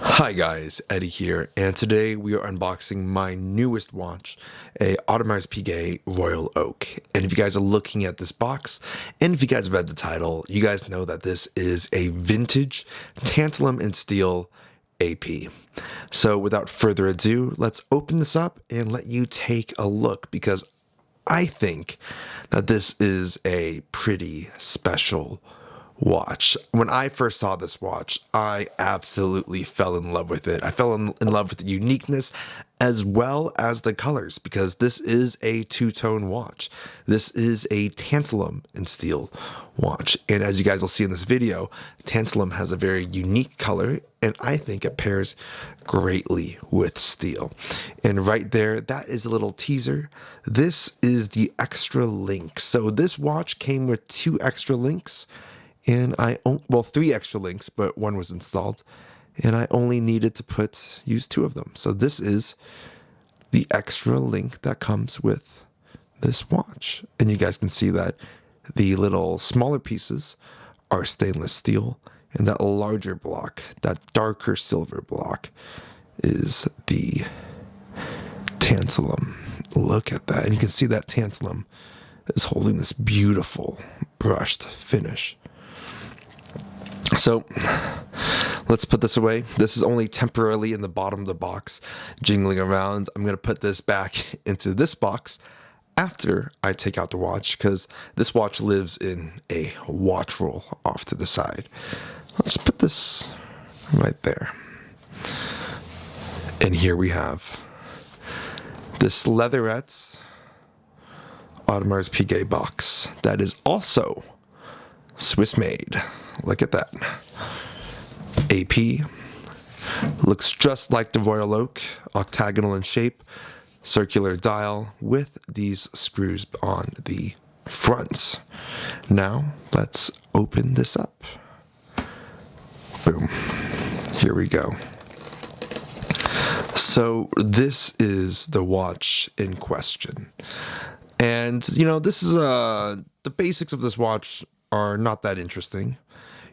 Hi guys, Eddie here, and today we are unboxing my newest watch, a Audemars Piguet Royal Oak. And if you guys are looking at this box, and if you guys read the title, you guys know that this is a vintage tantalum and steel AP. So without further ado, let's open this up and let you take a look, because I think that this is a pretty special watch. When I first saw this watch, I absolutely fell in love with it. I fell in love with the uniqueness as well as the colors, because this is a two-tone watch. This is a tantalum and steel watch. And as you guys will see in this video, tantalum has a very unique color, and I think it pairs greatly with steel. And right there, that is a little teaser. This is the extra link. So this watch came with 2 extra links. And well, 3 extra links, but 1 was installed, and I only needed to use 2 of them. So this is the extra link that comes with this watch. And you guys can see that the little smaller pieces are stainless steel, and that larger block, that darker silver block, is the tantalum. Look at that. And you can see that tantalum is holding this beautiful brushed finish. So let's put this away. This is only temporarily in the bottom of the box, jingling around. I'm going to put this back into this box after I take out the watch, because this watch lives in a watch roll off to the side. Let's put this right there. And here we have this leatherette Audemars Piguet box that is also Swiss made. Look at that. AP looks just like the Royal Oak, octagonal in shape, circular dial with these screws on the fronts. Now let's open this up. Boom. Here we go. So this is the watch in question. And this is the basics of this watch are not that interesting.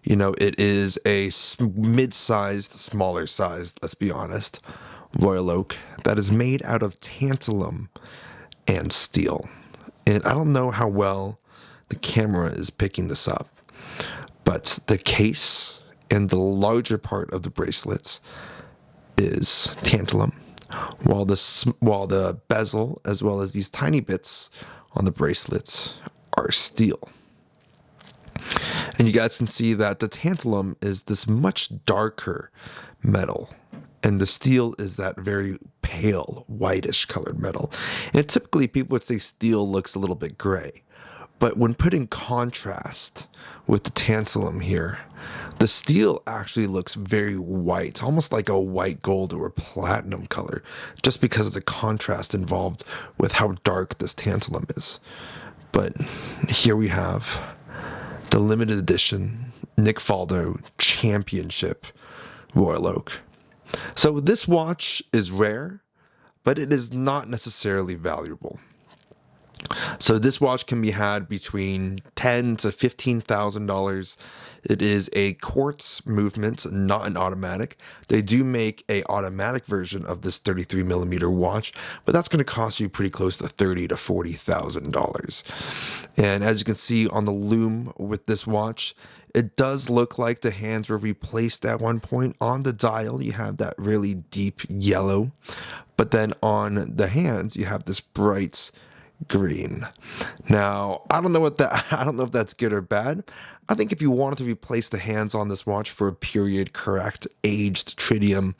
It is a mid-sized, smaller sized, let's be honest, Royal Oak that is made out of tantalum and steel. And I don't know how well the camera is picking this up, but the case and the larger part of the bracelets is tantalum, while the bezel, as well as these tiny bits on the bracelets, are steel. And you guys can see that the tantalum is this much darker metal, and the steel is that very pale, whitish colored metal. And typically people would say steel looks a little bit gray, but when put in contrast with the tantalum here, the steel actually looks very white, almost like a white gold or a platinum color, just because of the contrast involved with how dark this tantalum is. But here we have the limited edition Nick Faldo Championship Royal Oak. So this watch is rare, but it is not necessarily valuable. So this watch can be had between $10,000 to $15,000. It is a quartz movement, not an automatic. They do make a automatic version of this 33 millimeter watch, but that's going to cost you pretty close to $30,000 to $40,000. And as you can see on the lume with this watch, it does look like the hands were replaced at one point. On the dial, you have that really deep yellow, but then on the hands, you have this bright green. Now, I don't know if that's good or bad. I think if you wanted to replace the hands on this watch for a period correct aged tritium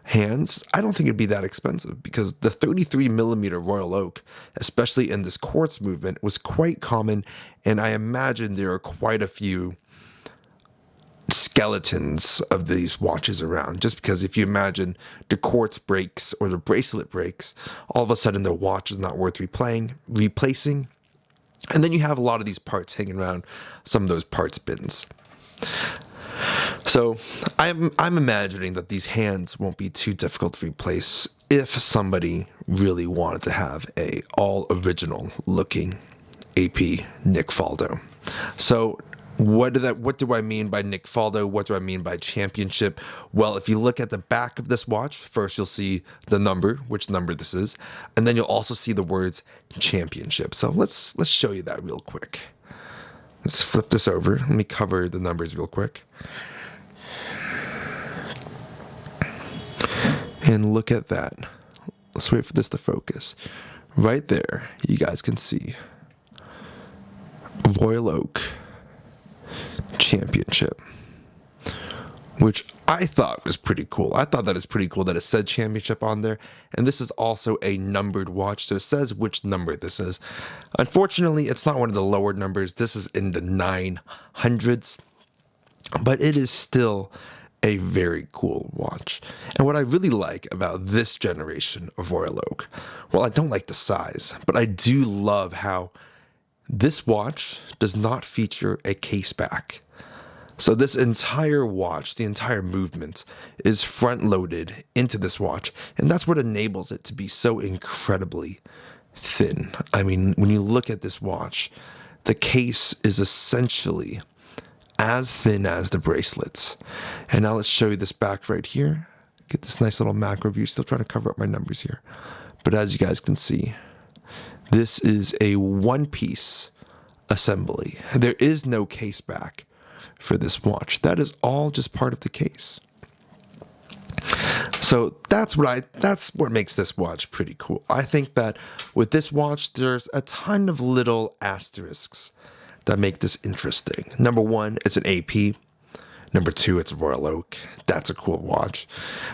hands, I don't think it'd be that expensive, because the 33 millimeter Royal Oak, especially in this quartz movement, was quite common, and I imagine there are quite a few skeletons of these watches around, just because if you imagine the quartz breaks or the bracelet breaks, all of a sudden the watch is not worth replacing, and then you have a lot of these parts hanging around some of those parts bins. So I'm imagining that these hands won't be too difficult to replace if somebody really wanted to have a all original looking AP Nick Faldo. So What do I mean by Nick Faldo? What do I mean by championship? Well, if you look at the back of this watch, first you'll see the number, which number this is, and then you'll also see the words championship. So let's show you that real quick. Let's flip this over. Let me cover the numbers real quick. And look at that. Let's wait for this to focus. Right there, you guys can see Royal Oak Championship, which I thought was pretty cool. I thought that is pretty cool that it said championship on there. And this is also a numbered watch, so it says which number this is. Unfortunately, it's not one of the lower numbers. This is in the 900s, but it is still a very cool watch. And what I really like about this generation of Royal Oak, well, I don't like the size, but I do love how this watch does not feature a case back. So this entire watch, the entire movement, is front loaded into this watch, and that's what enables it to be so incredibly thin. I mean, when you look at this watch, the case is essentially as thin as the bracelets. And now let's show you this back right here. Get this nice little macro view. Still trying to cover up my numbers here. But as you guys can see, this is a one-piece assembly. There is no case back for this watch. That is all just part of the case. So that's what makes this watch pretty cool. I think that with this watch, there's a ton of little asterisks that make this interesting. Number one, it's an AP. Number two, it's Royal Oak. That's a cool watch.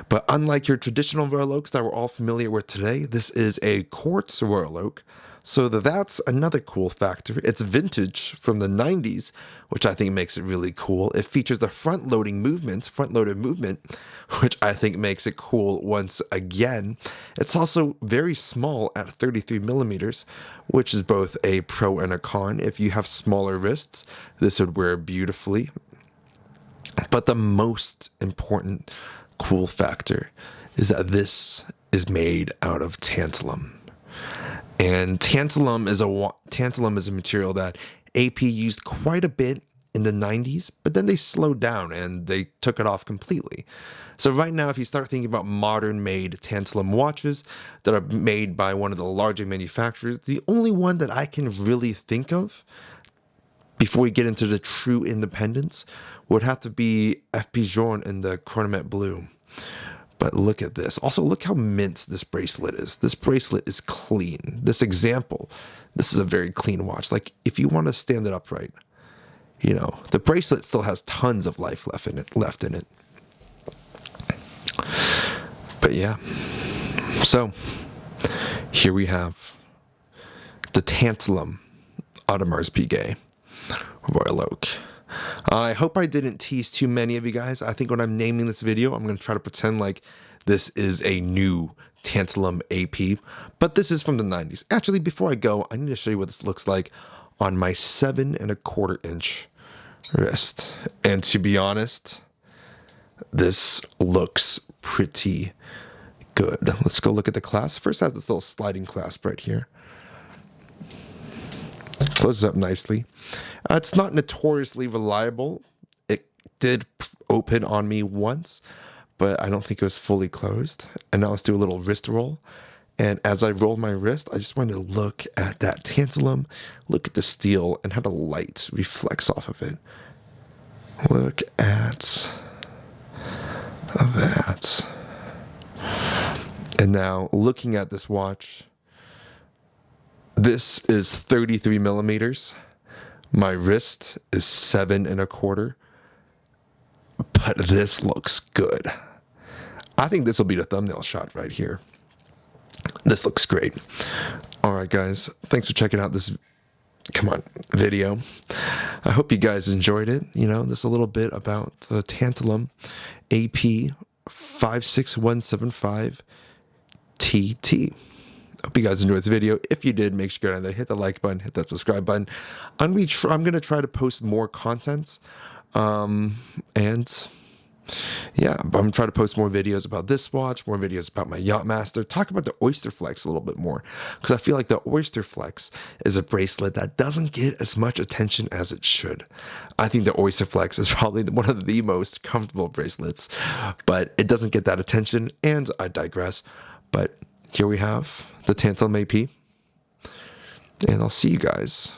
But unlike your traditional Royal Oaks that we're all familiar with today, this is a quartz Royal Oak. So that's another cool factor. It's vintage from the 90s, which I think makes it really cool. It features the front-loaded movement, which I think makes it cool once again. It's also very small at 33 millimeters, which is both a pro and a con. If you have smaller wrists, this would wear beautifully. But the most important cool factor is that this is made out of tantalum. And tantalum is a material that AP used quite a bit in the 90s, but then they slowed down and they took it off completely. So right now, if you start thinking about modern-made tantalum watches that are made by one of the larger manufacturers, the only one that I can really think of before we get into the true independence would have to be FP Journe in the Chronomet Blue. But look at this. Also, look how mint this bracelet is. This bracelet is clean. This is a very clean watch. Like, if you want to stand it upright, you know, the bracelet still has tons of life left in it. But yeah. So, here we have the Tantalum Audemars Piguet Royal Oak. I hope I didn't tease too many of you guys. I think when I'm naming this video, I'm going to try to pretend like this is a new Tantalum AP, but this is from the 90s. Actually, before I go, I need to show you what this looks like on my 7¼ inch wrist. And to be honest, this looks pretty good. Let's go look at the clasp. First, it has this little sliding clasp right here. Closes up nicely. It's not notoriously reliable. It did open on me once, but I don't think it was fully closed. And now let's do a little wrist roll. And as I roll my wrist, I just want to look at that tantalum, look at the steel, and how the light reflects off of it. Look at that. And now looking at this watch, this is 33 millimeters. My wrist is 7¼ but this looks good. I think this will be the thumbnail shot right here. This looks great. All right, guys, thanks for checking out this video. I hope you guys enjoyed it. You know, this a little bit about Tantalum AP 56175 TT. Hope you guys enjoyed this video. If you did, make sure you go down there, hit the like button, hit that subscribe button. I'm going to try to post more content. And Yeah, I'm gonna try to post more videos about this watch, more videos about my Yachtmaster, talk about the Oyster Flex a little bit more, because I feel like the Oyster Flex is a bracelet that doesn't get as much attention as it should. I think the Oyster Flex is probably one of the most comfortable bracelets, but it doesn't get that attention, and I digress. But here we have the Tantalum AP, and I'll see you guys